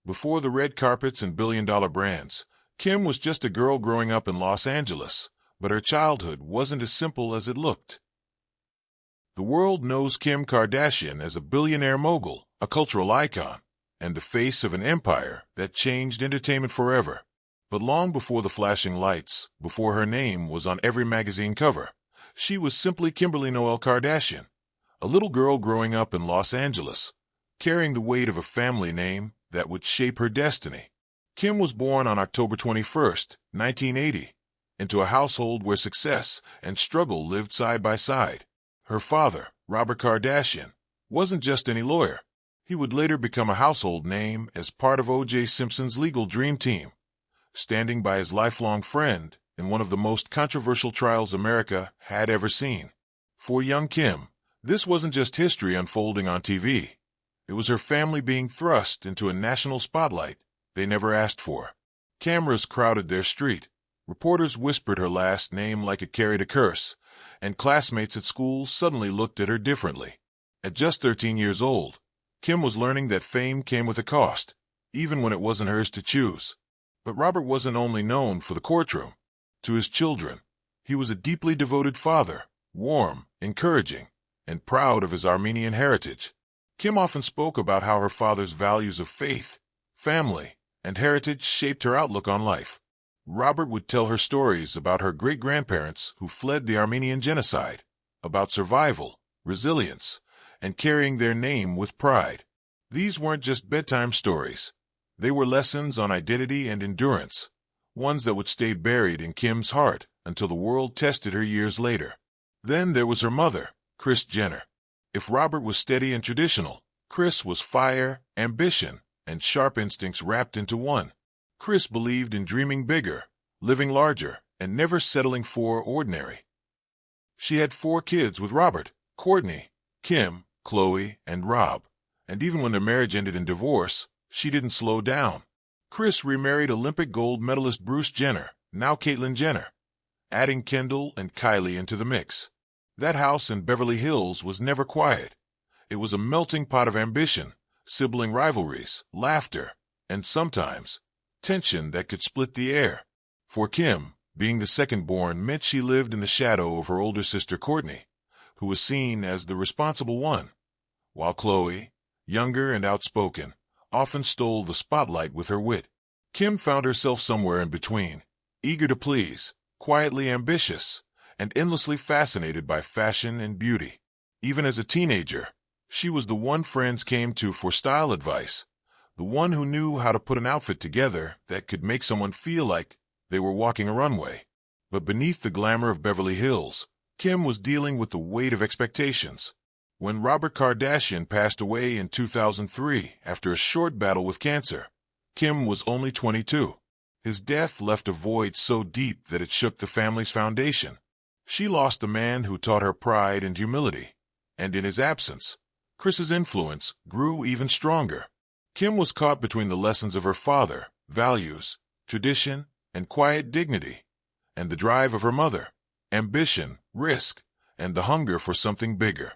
Before the red carpets and billion-dollar brands, Kim was just a girl growing up in Los Angeles, but her childhood wasn't as simple as it looked. The world knows Kim Kardashian as a billionaire mogul, a cultural icon, and the face of an empire that changed entertainment forever. But long before the flashing lights, before her name was on every magazine cover, she was simply Kimberly Noel Kardashian, a little girl growing up in Los Angeles, carrying the weight of a family name that would shape her destiny. Kim was born on October 21st, 1980, into a household where success and struggle lived side by side. Her father, Robert Kardashian, wasn't just any lawyer. He would later become a household name as part of O.J. Simpson's legal dream team, standing by his lifelong friend in one of the most controversial trials America had ever seen. For young Kim, this wasn't just history unfolding on TV. It was her family being thrust into a national spotlight they never asked for. Cameras crowded their street. Reporters whispered her last name like it carried a curse, and classmates at school suddenly looked at her differently. At just 13 years old, Kim was learning that fame came with a cost, even when it wasn't hers to choose. But Robert wasn't only known for the courtroom. To his children, he was a deeply devoted father, warm, encouraging, and proud of his Armenian heritage. Kim often spoke about how her father's values of faith, family, and heritage shaped her outlook on life. Robert would tell her stories about her great-grandparents who fled the Armenian genocide, about survival, resilience, and carrying their name with pride. These weren't just bedtime stories. They were lessons on identity and endurance, ones that would stay buried in Kim's heart until the world tested her years later. Then there was her mother, Kris Jenner. If Robert was steady and traditional, Kris was fire, ambition, and sharp instincts wrapped into one. Kris believed in dreaming bigger, living larger, and never settling for ordinary. She had 4 kids with Robert: Kourtney, Kim, Khloe, and Rob. And even when their marriage ended in divorce, she didn't slow down. Kris remarried Olympic gold medalist Bruce Jenner, now Caitlyn Jenner, adding Kendall and Kylie into the mix. That house in Beverly Hills was never quiet. It was a melting pot of ambition, sibling rivalries, laughter, and sometimes tension that could split the air. For Kim, being the second-born meant she lived in the shadow of her older sister Kourtney, who was seen as the responsible one, while Khloe, younger and outspoken, often stole the spotlight with her wit. Kim found herself somewhere in between, eager to please, quietly ambitious, and endlessly fascinated by fashion and beauty. Even as a teenager, she was the one friends came to for style advice, the one who knew how to put an outfit together that could make someone feel like they were walking a runway. But beneath the glamour of Beverly Hills, Kim was dealing with the weight of expectations. When Robert Kardashian passed away in 2003 after a short battle with cancer, Kim was only 22. His death left a void so deep that it shook the family's foundation. She lost a man who taught her pride and humility, and in his absence, Kris's influence grew even stronger. Kim was caught between the lessons of her father, values, tradition, and quiet dignity, and the drive of her mother, ambition, risk, and the hunger for something bigger.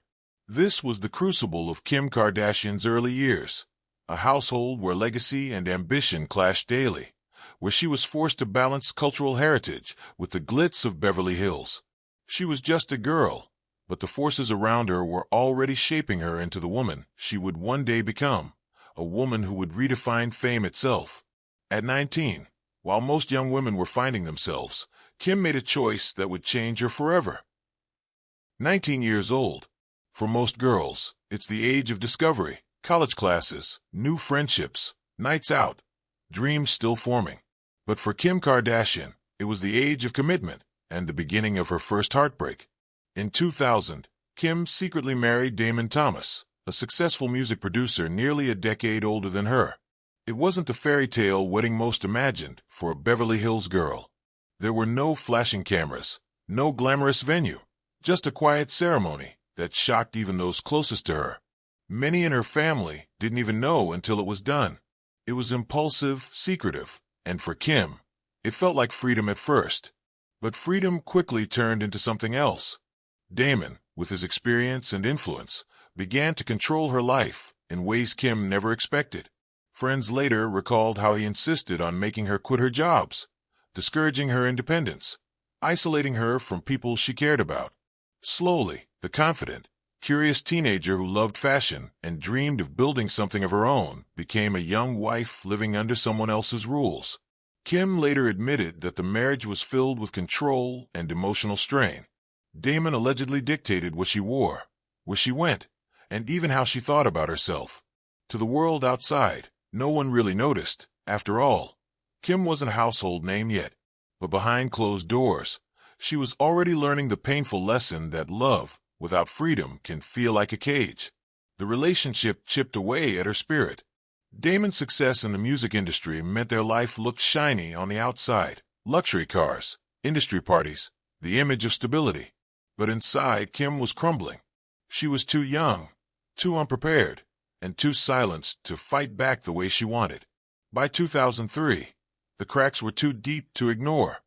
This was the crucible of Kim Kardashian's early years, a household where legacy and ambition clashed daily, where she was forced to balance cultural heritage with the glitz of Beverly Hills. She was just a girl, but the forces around her were already shaping her into the woman she would one day become, a woman who would redefine fame itself. At 19, while most young women were finding themselves, Kim made a choice that would change her forever. 19 years old. For most girls, it's the age of discovery, college classes, new friendships, nights out, dreams still forming. But for Kim Kardashian, it was the age of commitment and the beginning of her first heartbreak. In 2000, Kim secretly married Damon Thomas, a successful music producer nearly a decade older than her. It wasn't the fairy tale wedding most imagined for a Beverly Hills girl. There were no flashing cameras, no glamorous venue, just a quiet ceremony that shocked even those closest to her. Many in her family didn't even know until it was done. It was impulsive, secretive, and for Kim, it felt like freedom at first. But freedom quickly turned into something else. Damon, with his experience and influence, began to control her life in ways Kim never expected. Friends later recalled how he insisted on making her quit her jobs, discouraging her independence, isolating her from people she cared about. Slowly, the confident, curious teenager who loved fashion and dreamed of building something of her own became a young wife living under someone else's rules. Kim later admitted that the marriage was filled with control and emotional strain. Damon allegedly dictated what she wore, where she went, and even how she thought about herself. To the world outside, no one really noticed. After all, Kim wasn't a household name yet, but behind closed doors, she was already learning the painful lesson that love without freedom can feel like a cage. The relationship chipped away at her spirit. Damon's success in the music industry meant their life looked shiny on the outside. Luxury cars, industry parties, the image of stability. But inside, Kim was crumbling. She was too young, too unprepared, and too silenced to fight back the way she wanted. By 2003, the cracks were too deep to ignore.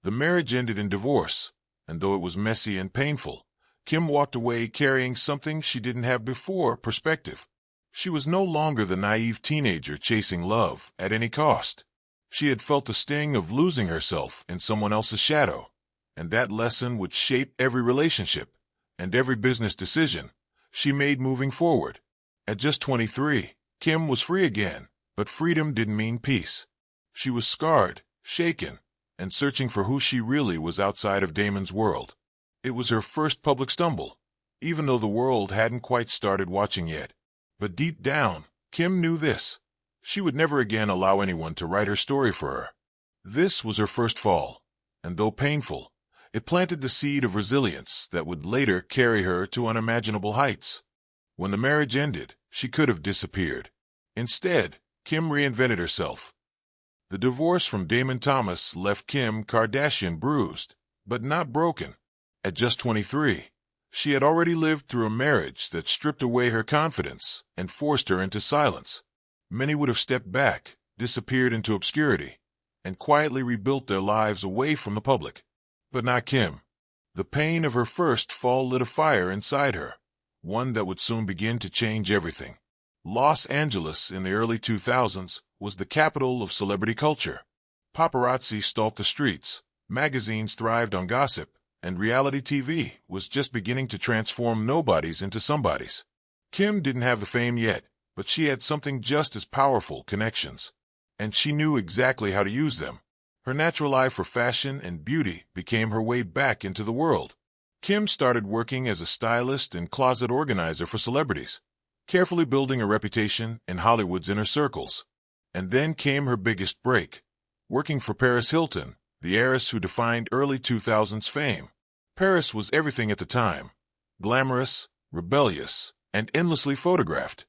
The marriage ended in divorce, and though it was messy and painful, Kim walked away carrying something she didn't have before: perspective. She was no longer the naive teenager chasing love at any cost. She had felt the sting of losing herself in someone else's shadow, and that lesson would shape every relationship and every business decision she made moving forward. At just 23, Kim was free again, but freedom didn't mean peace. She was scarred, shaken, and searching for who she really was outside of Damon's world. It was her first public stumble, even though the world hadn't quite started watching yet. But deep down, Kim knew this: she would never again allow anyone to write her story for her. This was her first fall, and though painful, it planted the seed of resilience that would later carry her to unimaginable heights. When the marriage ended, she could have disappeared. Instead, Kim reinvented herself. The divorce from Damon Thomas left Kim Kardashian bruised, but not broken. At just 23, she had already lived through a marriage that stripped away her confidence and forced her into silence. Many would have stepped back, disappeared into obscurity, and quietly rebuilt their lives away from the public. But not Kim. The pain of her first fall lit a fire inside her, one that would soon begin to change everything. Los Angeles in the early 2000s was the capital of celebrity culture. Paparazzi stalked the streets, magazines thrived on gossip, and reality TV was just beginning to transform nobodies into somebodies. Kim didn't have the fame yet, but she had something just as powerful: connections. And she knew exactly how to use them. Her natural eye for fashion and beauty became her way back into the world. Kim started working as a stylist and closet organizer for celebrities, carefully building a reputation in Hollywood's inner circles. And then came her biggest break, working for Paris Hilton, the heiress who defined early 2000s fame. Paris was everything at the time: glamorous, rebellious, and endlessly photographed.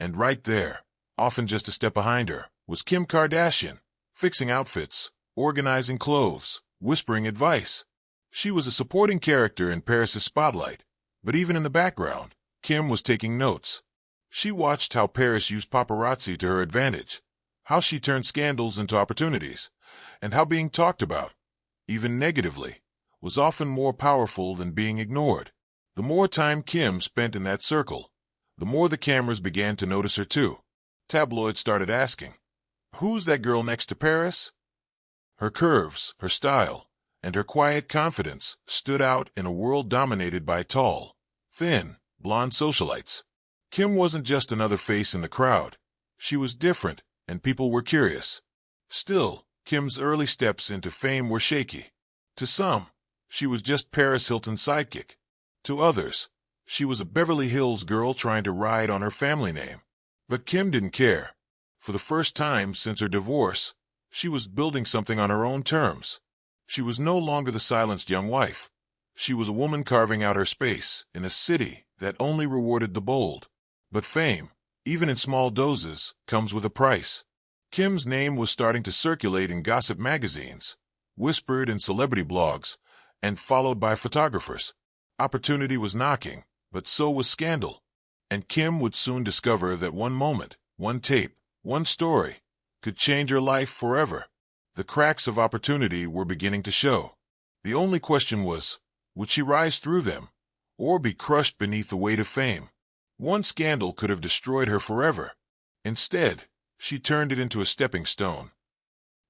And right there, often just a step behind her, was Kim Kardashian, fixing outfits, organizing clothes, whispering advice. She was a supporting character in Paris's spotlight, but even in the background, Kim was taking notes. She watched how Paris used paparazzi to her advantage, how she turned scandals into opportunities, and how being talked about, even negatively, was often more powerful than being ignored. The more time Kim spent in that circle, the more the cameras began to notice her too. Tabloids started asking, "Who's that girl next to Paris?" Her curves, her style, and her quiet confidence stood out in a world dominated by tall, thin, blonde socialites. Kim wasn't just another face in the crowd. She was different, and people were curious. Still, Kim's early steps into fame were shaky. To some, she was just Paris Hilton's sidekick. To others, she was a Beverly Hills girl trying to ride on her family name. But Kim didn't care. For the first time since her divorce, she was building something on her own terms. She was no longer the silenced young wife. She was a woman carving out her space in a city that only rewarded the bold. But fame, even in small doses, comes with a price. Kim's name was starting to circulate in gossip magazines, whispered in celebrity blogs, and followed by photographers. Opportunity was knocking, but so was scandal. And Kim would soon discover that one moment, one tape, one story, could change her life forever. The cracks of opportunity were beginning to show. The only question was, would she rise through them, or be crushed beneath the weight of fame? One scandal could have destroyed her forever. Instead, she turned it into a stepping stone.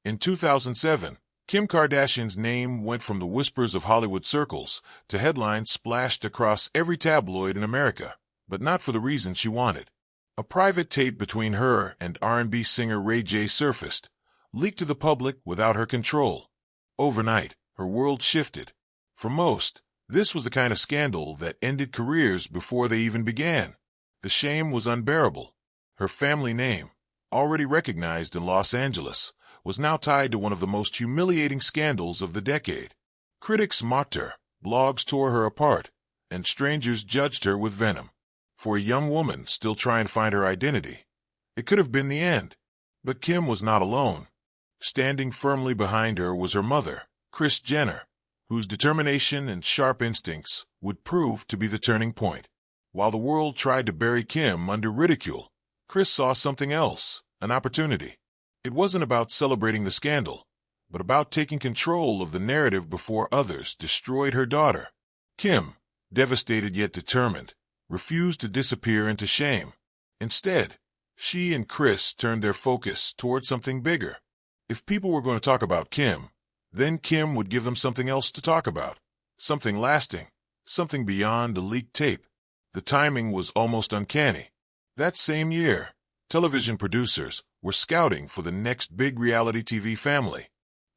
In 2007, Kim Kardashian's name went from the whispers of Hollywood circles to headlines splashed across every tabloid in America, but not for the reason she wanted. A private tape between her and R&B singer Ray J surfaced, leaked to the public without her control. Overnight, her world shifted. For most, this was the kind of scandal that ended careers before they even began. The shame was unbearable. Her family name, already recognized in Los Angeles, was now tied to one of the most humiliating scandals of the decade. Critics mocked her, blogs tore her apart, and strangers judged her with venom. For a young woman still trying to find her identity, it could have been the end. But Kim was not alone. Standing firmly behind her was her mother, Kris Jenner, whose determination and sharp instincts would prove to be the turning point. While the world tried to bury Kim under ridicule, Kris saw something else, an opportunity. It wasn't about celebrating the scandal, but about taking control of the narrative before others destroyed her daughter. Kim, devastated yet determined, refused to disappear into shame. Instead, she and Kris turned their focus toward something bigger. If people were going to talk about Kim, then Kim would give them something else to talk about, something lasting, something beyond a leaked tape. The timing was almost uncanny. That same year, television producers were scouting for the next big reality TV family.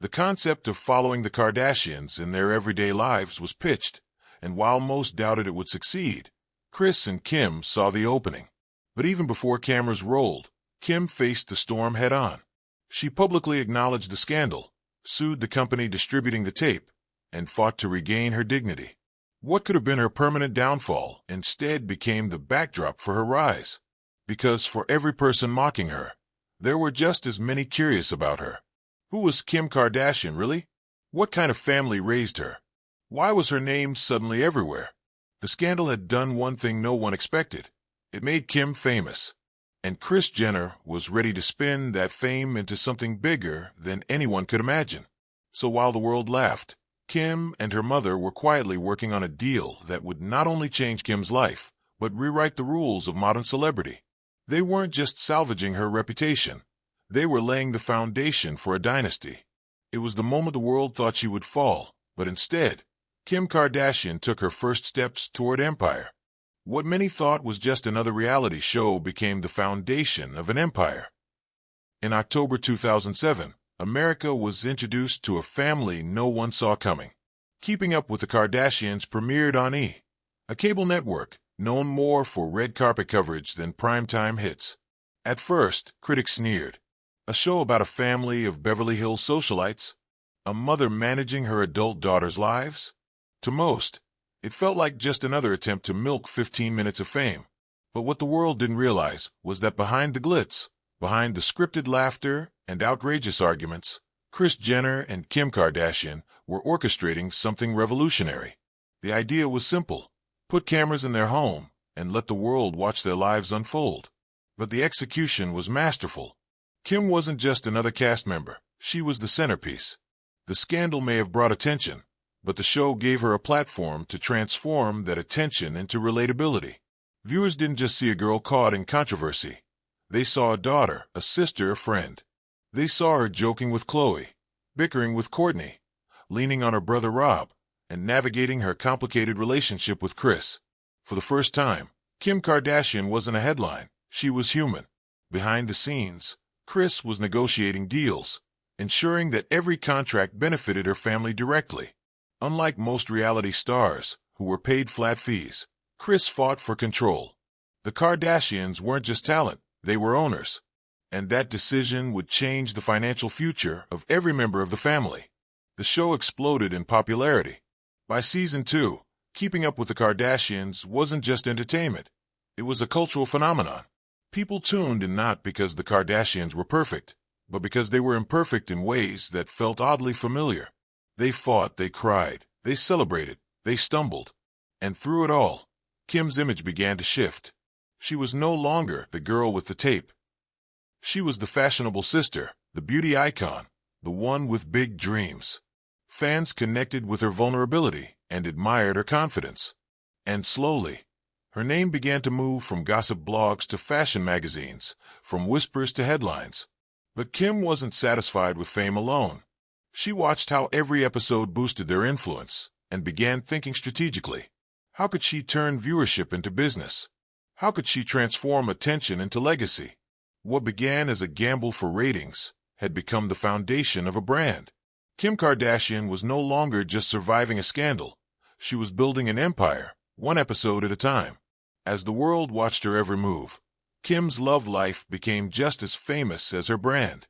The concept of following the Kardashians in their everyday lives was pitched, and while most doubted it would succeed, Kris and Kim saw the opening. But even before cameras rolled, Kim faced the storm head-on. She publicly acknowledged the scandal, sued the company distributing the tape, and fought to regain her dignity. What could have been her permanent downfall instead became the backdrop for her rise. Because for every person mocking her, there were just as many curious about her. Who was Kim Kardashian, really? What kind of family raised her? Why was her name suddenly everywhere? The scandal had done one thing no one expected. It made Kim famous. And Kris Jenner was ready to spin that fame into something bigger than anyone could imagine. So while the world laughed, Kim and her mother were quietly working on a deal that would not only change Kim's life, but rewrite the rules of modern celebrity. They weren't just salvaging her reputation. They were laying the foundation for a dynasty. It was the moment the world thought she would fall, but instead, Kim Kardashian took her first steps toward empire. What many thought was just another reality show became the foundation of an empire. In October 2007, America was introduced to a family no one saw coming. Keeping Up with the Kardashians premiered on E!, a cable network known more for red carpet coverage than primetime hits. At first, critics sneered. A show about a family of Beverly Hills socialites? A mother managing her adult daughter's lives? To most, it felt like just another attempt to milk 15 minutes of fame. But what the world didn't realize was that behind the glitz, behind the scripted laughter and outrageous arguments, Kris Jenner and Kim Kardashian were orchestrating something revolutionary. The idea was simple. Put cameras in their home and let the world watch their lives unfold. But the execution was masterful. Kim wasn't just another cast member. She was the centerpiece. The scandal may have brought attention, but the show gave her a platform to transform that attention into relatability. Viewers didn't just see a girl caught in controversy. They saw a daughter, a sister, a friend. They saw her joking with Khloe, bickering with Kourtney, leaning on her brother Rob, and navigating her complicated relationship with Kris. For the first time, Kim Kardashian wasn't a headline. She was human. Behind the scenes, Kris was negotiating deals, ensuring that every contract benefited her family directly. Unlike most reality stars, who were paid flat fees, Kris fought for control. The Kardashians weren't just talent, they were owners. And that decision would change the financial future of every member of the family. The show exploded in popularity. By season 2, Keeping Up with the Kardashians wasn't just entertainment. It was a cultural phenomenon. People tuned in not because the Kardashians were perfect, but because they were imperfect in ways that felt oddly familiar. They fought, they cried, they celebrated, they stumbled. And through it all, Kim's image began to shift. She was no longer the girl with the tape. She was the fashionable sister, the beauty icon, the one with big dreams. Fans connected with her vulnerability and admired her confidence. And slowly, Her name began to move from gossip blogs to fashion magazines, from whispers to headlines. But Kim wasn't satisfied with fame alone. She watched how every episode boosted their influence and began thinking strategically. How could she turn viewership into business? How could she transform attention into legacy? What began as a gamble for ratings had become the foundation of a brand. Kim Kardashian was no longer just surviving a scandal. She was building an empire, one episode at a time. As the world watched her every move, Kim's love life became just as famous as her brand.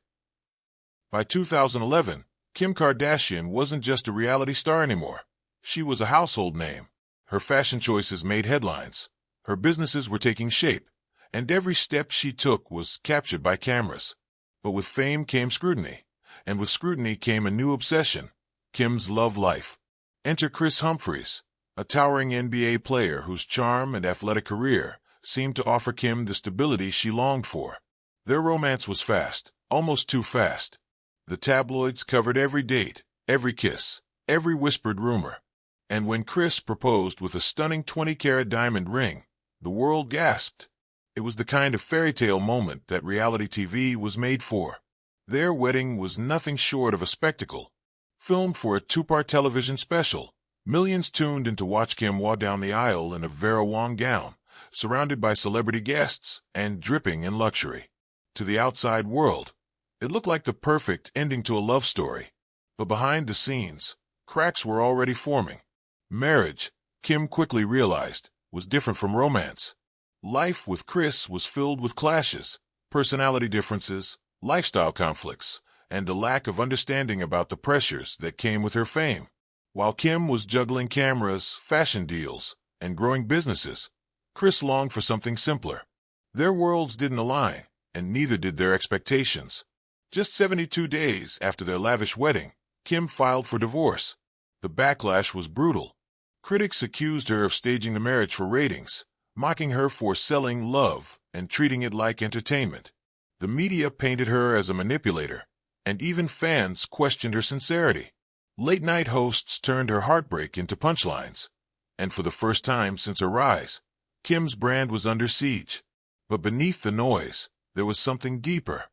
By 2011, Kim Kardashian wasn't just a reality star anymore. She was a household name. Her fashion choices made headlines. Her businesses were taking shape, and every step she took was captured by cameras. But with fame came scrutiny, and with scrutiny came a new obsession: Kim's love life. Enter Kris Humphries, a towering NBA player whose charm and athletic career seemed to offer Kim the stability she longed for. Their romance was fast, almost too fast. The tabloids covered every date, every kiss, every whispered rumor. And when Kris proposed with a stunning 20-carat diamond ring, the world gasped. It was the kind of fairy tale moment that reality TV was made for. Their wedding was nothing short of a spectacle. Filmed for a 2-part television special, millions tuned in to watch Kim walk down the aisle in a Vera Wang gown, surrounded by celebrity guests and dripping in luxury. To the outside world, it looked like the perfect ending to a love story. But behind the scenes, cracks were already forming. Marriage, Kim quickly realized, was different from romance. Life with Kris was filled with clashes, personality differences, lifestyle conflicts, and a lack of understanding about the pressures that came with her fame. While Kim was juggling cameras, fashion deals, and growing businesses, Kris longed for something simpler. Their worlds didn't align, and neither did their expectations. Just 72 days after their lavish wedding, Kim filed for divorce. The backlash was brutal. Critics accused her of staging the marriage for ratings, mocking her for selling love and treating it like entertainment. The media painted her as a manipulator, and even fans questioned her sincerity. Late-night hosts turned her heartbreak into punchlines, and for the first time since her rise, Kim's brand was under siege. But beneath the noise, there was something deeper.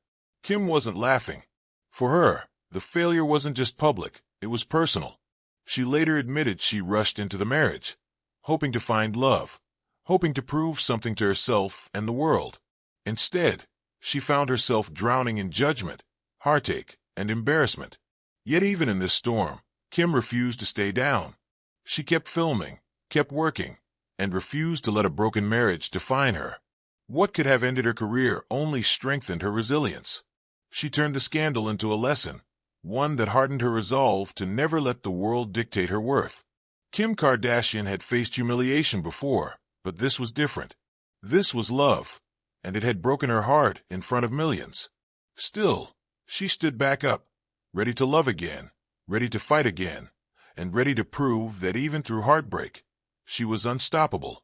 Kim wasn't laughing. For her, the failure wasn't just public, it was personal. She later admitted she rushed into the marriage, hoping to find love, hoping to prove something to herself and the world. Instead, she found herself drowning in judgment, heartache, and embarrassment. Yet even in this storm, Kim refused to stay down. She kept filming, kept working, and refused to let a broken marriage define her. What could have ended her career only strengthened her resilience. She turned the scandal into a lesson, one that hardened her resolve to never let the world dictate her worth. Kim Kardashian had faced humiliation before, but this was different. This was love, and it had broken her heart in front of millions. Still, she stood back up, ready to love again, ready to fight again, and ready to prove that even through heartbreak, she was unstoppable.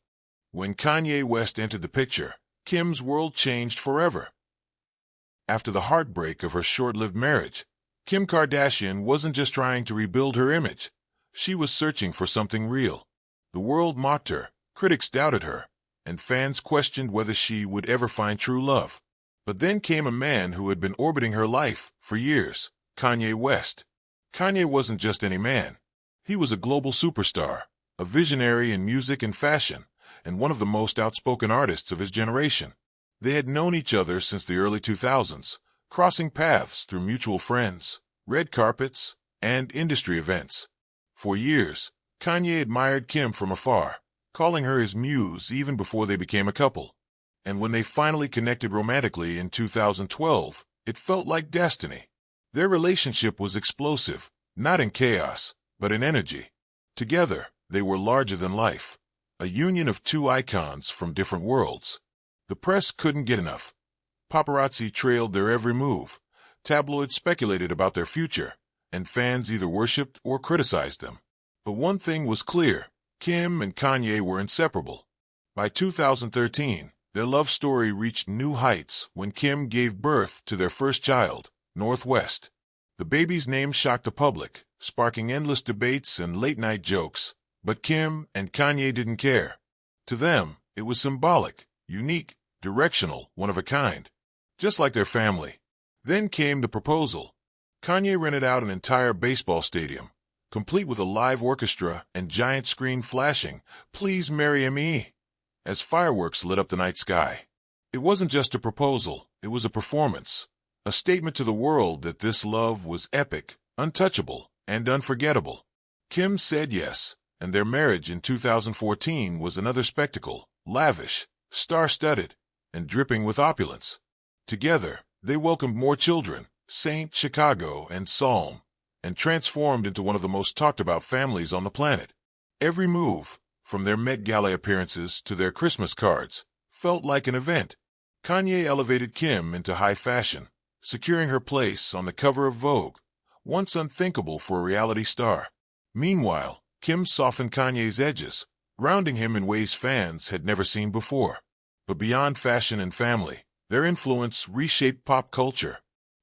When Kanye West entered the picture, Kim's world changed forever. After the heartbreak of her short-lived marriage, Kim Kardashian wasn't just trying to rebuild her image. She was searching for something real. The world mocked her, critics doubted her, and fans questioned whether she would ever find true love. But then came a man who had been orbiting her life for years, Kanye West. Kanye wasn't just any man. He was a global superstar, a visionary in music and fashion, and one of the most outspoken artists of his generation. They had known each other since the early 2000s, crossing paths through mutual friends, red carpets, and industry events. For years, Kanye admired Kim from afar, calling her his muse even before they became a couple. And when they finally connected romantically in 2012, it felt like destiny. Their relationship was explosive, not in chaos, but in energy. Together, they were larger than life, a union of two icons from different worlds. The press couldn't get enough. Paparazzi trailed their every move, tabloids speculated about their future, and fans either worshipped or criticized them. But one thing was clear: Kim and Kanye were inseparable. By 2013, their love story reached new heights when Kim gave birth to their first child, Northwest. The baby's name shocked the public, sparking endless debates and late-night jokes. But Kim and Kanye didn't care. To them, It was symbolic, unique, directional, one of a kind, just like their family. Then came the proposal. Kanye rented out an entire baseball stadium, complete with a live orchestra and giant screen flashing, "Please marry me," as fireworks lit up the night sky. It wasn't just a proposal, it was a performance, a statement to the world that this love was epic, untouchable, and unforgettable. Kim said yes, and their marriage in 2014 was another spectacle, lavish, star-studded, and dripping with opulence. Together, they welcomed more children, Saint, Chicago, and Psalm, and transformed into one of the most talked-about families on the planet. Every move, from their Met Gala appearances to their Christmas cards, felt like an event. Kanye elevated Kim into high fashion, securing her place on the cover of Vogue, once unthinkable for a reality star. Meanwhile, Kim softened Kanye's edges, grounding him in ways fans had never seen before. But beyond fashion and family, their influence reshaped pop culture.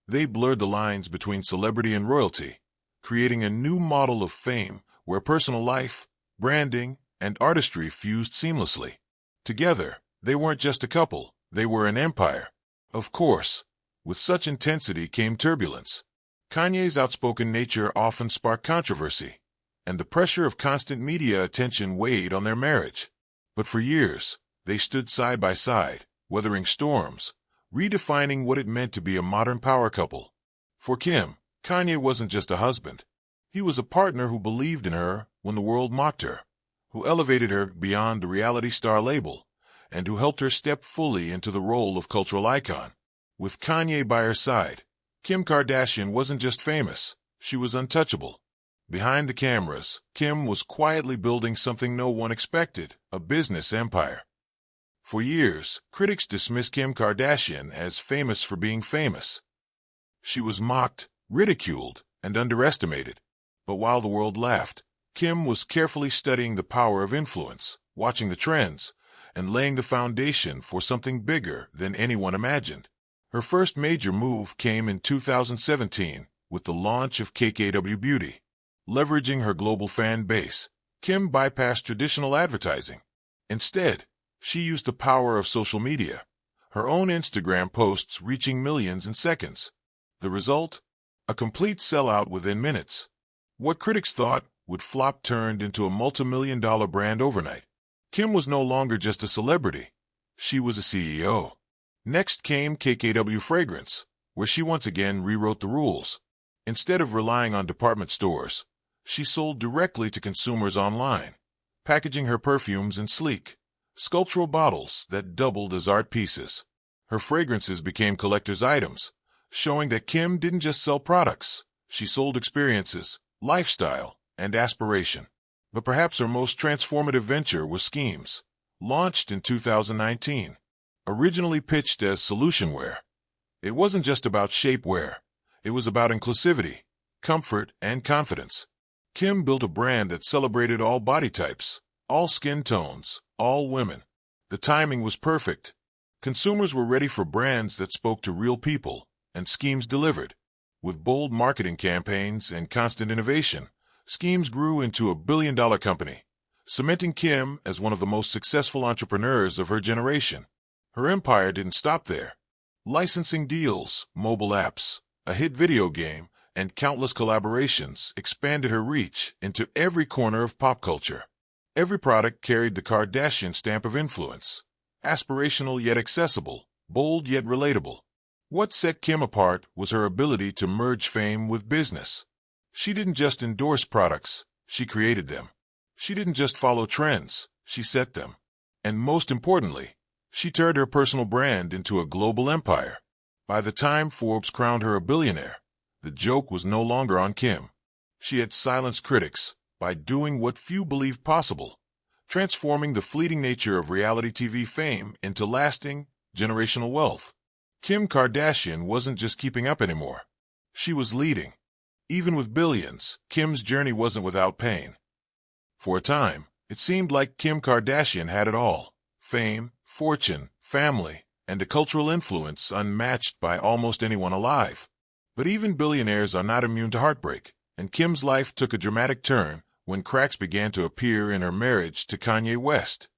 They blurred the lines between celebrity and royalty, creating a new model of fame where personal life, branding, and artistry fused seamlessly. Together, they weren't just a couple, they were an empire. Of course, with such intensity came turbulence. Kanye's outspoken nature often sparked controversy, and the pressure of constant media attention weighed on their marriage. But for years, they stood side by side, weathering storms, redefining what it meant to be a modern power couple. For Kim, Kanye wasn't just a husband. He was a partner who believed in her when the world mocked her, who elevated her beyond the reality star label, and who helped her step fully into the role of cultural icon. With Kanye by her side, Kim Kardashian wasn't just famous, she was untouchable. Behind the cameras, Kim was quietly building something no one expected, a business empire. For years, critics dismissed Kim Kardashian as famous for being famous. She was mocked, ridiculed, and underestimated. But while the world laughed, Kim was carefully studying the power of influence, watching the trends, and laying the foundation for something bigger than anyone imagined. Her first major move came in 2017 with the launch of KKW Beauty. Leveraging her global fan base, Kim bypassed traditional advertising. Instead, she used the power of social media, her own Instagram posts reaching millions in seconds. The result? A complete sellout within minutes. What critics thought would flop turned into a multi-million-dollar brand overnight. Kim was no longer just a celebrity. She was a CEO. Next came KKW Fragrance, where she once again rewrote the rules. Instead of relying on department stores, she sold directly to consumers online, packaging her perfumes in sleek, sculptural bottles that doubled as art pieces. Her fragrances became collector's items, showing that Kim didn't just sell products, she sold experiences, lifestyle, and aspiration. But perhaps her most transformative venture was SKIMS, launched in 2019. Originally pitched as solution wear, it wasn't just about shapewear, it was about inclusivity, comfort, and confidence. Kim built a brand that celebrated all body types, all skin tones, all women. The timing was perfect. Consumers were ready for brands that spoke to real people, and SKIMS delivered. With bold marketing campaigns and constant innovation, SKIMS grew into a billion-dollar company, cementing Kim as one of the most successful entrepreneurs of her generation. Her empire didn't stop there. Licensing deals, mobile apps, a hit video game, and countless collaborations expanded her reach into every corner of pop culture. Every product carried the Kardashian stamp of influence, aspirational yet accessible, bold yet relatable. What set Kim apart was her ability to merge fame with business. She didn't just endorse products, she created them. She didn't just follow trends, she set them. And most importantly, she turned her personal brand into a global empire. By the time Forbes crowned her a billionaire, the joke was no longer on Kim. She had silenced critics by doing what few believed possible, transforming the fleeting nature of reality TV fame into lasting, generational wealth. Kim Kardashian wasn't just keeping up anymore. She was leading. Even with billions, Kim's journey wasn't without pain. For a time, it seemed like Kim Kardashian had it all: fame, fortune, family, and a cultural influence unmatched by almost anyone alive. But even billionaires are not immune to heartbreak, and Kim's life took a dramatic turn when cracks began to appear in her marriage to Kanye West.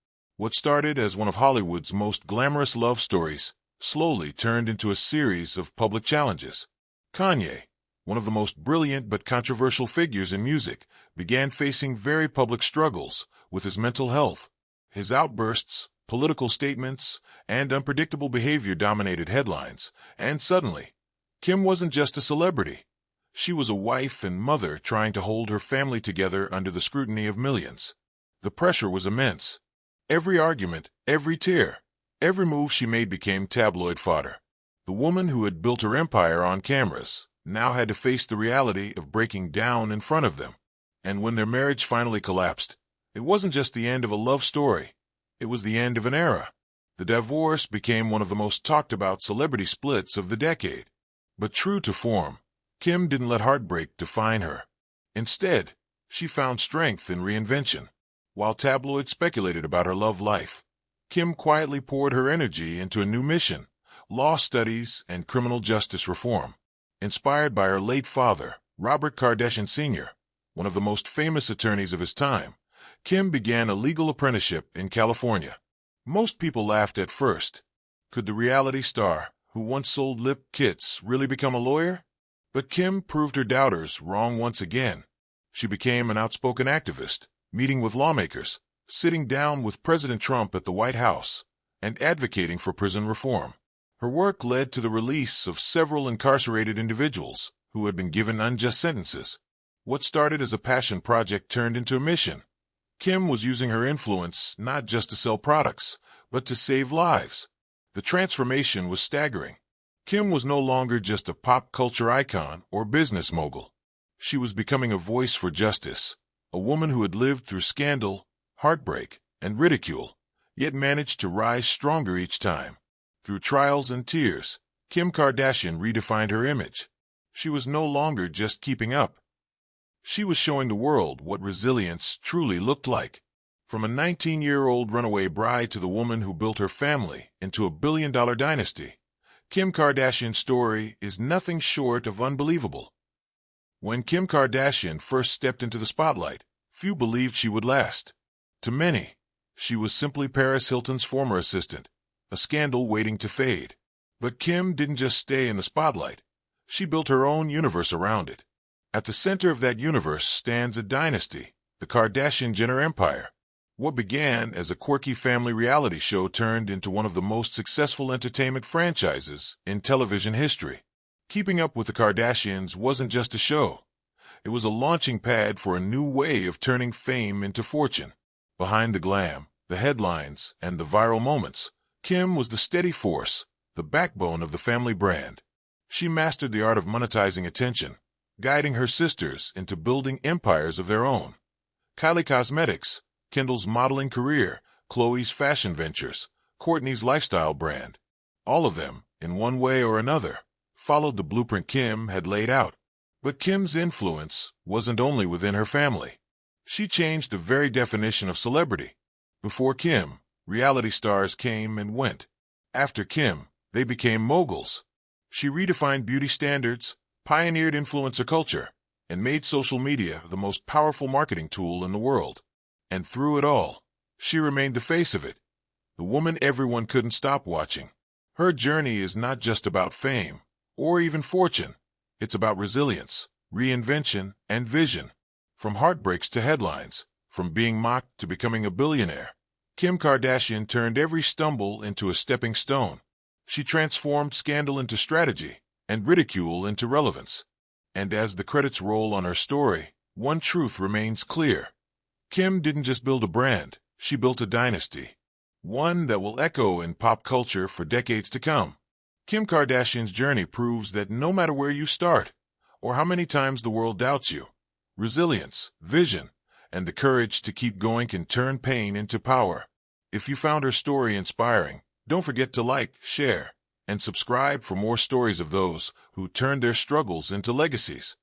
What started as one of Hollywood's most glamorous love stories slowly turned into a series of public challenges. Kanye, one of the most brilliant but controversial figures in music, began facing very public struggles with his mental health. His outbursts, political statements, and unpredictable behavior dominated headlines, and suddenly, Kim wasn't just a celebrity. She was a wife and mother trying to hold her family together under the scrutiny of millions. The pressure was immense. Every argument, every tear, every move she made became tabloid fodder. The woman who had built her empire on cameras now had to face the reality of breaking down in front of them. And when their marriage finally collapsed, it wasn't just the end of a love story. It was the end of an era. The divorce became one of the most talked about celebrity splits of the decade. But true to form, Kim didn't let heartbreak define her. Instead, she found strength in reinvention. While tabloids speculated about her love life, Kim quietly poured her energy into a new mission: law studies and criminal justice reform. Inspired by her late father, Robert Kardashian Sr., one of the most famous attorneys of his time, Kim began a legal apprenticeship in California. Most people laughed at first. Could the reality star, who once sold lip kits, really become a lawyer? But Kim proved her doubters wrong once again. She became an outspoken activist, meeting with lawmakers, sitting down with President Trump at the White House, and advocating for prison reform. Her work led to the release of several incarcerated individuals who had been given unjust sentences. What started as a passion project turned into a mission. Kim was using her influence not just to sell products, but to save lives. The transformation was staggering. Kim was no longer just a pop culture icon or business mogul. She was becoming a voice for justice, a woman who had lived through scandal, heartbreak, and ridicule, yet managed to rise stronger each time. Through trials and tears, Kim Kardashian redefined her image. She was no longer just keeping up. She was showing the world what resilience truly looked like. From a 19-year-old runaway bride to the woman who built her family into a billion-dollar dynasty, Kim Kardashian's story is nothing short of unbelievable. When Kim Kardashian first stepped into the spotlight, few believed she would last. To many, she was simply Paris Hilton's former assistant, a scandal waiting to fade. But Kim didn't just stay in the spotlight. She built her own universe around it. At the center of that universe stands a dynasty, the Kardashian-Jenner empire. What began as a quirky family reality show turned into one of the most successful entertainment franchises in television history. Keeping Up with the Kardashians wasn't just a show. It was a launching pad for a new way of turning fame into fortune. Behind the glam, the headlines, and the viral moments, Kim was the steady force, the backbone of the family brand. She mastered the art of monetizing attention, guiding her sisters into building empires of their own. Kylie Cosmetics, Kendall's modeling career, Khloe's fashion ventures, Kourtney's lifestyle brand. All of them, in one way or another, followed the blueprint Kim had laid out. But Kim's influence wasn't only within her family. She changed the very definition of celebrity. Before Kim, reality stars came and went. After Kim, they became moguls. She redefined beauty standards, pioneered influencer culture, and made social media the most powerful marketing tool in the world. And through it all, she remained the face of it, the woman everyone couldn't stop watching. Her journey is not just about fame, or even fortune. It's about resilience, reinvention, and vision. From heartbreaks to headlines, from being mocked to becoming a billionaire, Kim Kardashian turned every stumble into a stepping stone. She transformed scandal into strategy, and ridicule into relevance. And as the credits roll on her story, one truth remains clear. Kim didn't just build a brand, she built a dynasty. One that will echo in pop culture for decades to come. Kim Kardashian's journey proves that no matter where you start, or how many times the world doubts you, resilience, vision, and the courage to keep going can turn pain into power. If you found her story inspiring, don't forget to like, share, and subscribe for more stories of those who turned their struggles into legacies.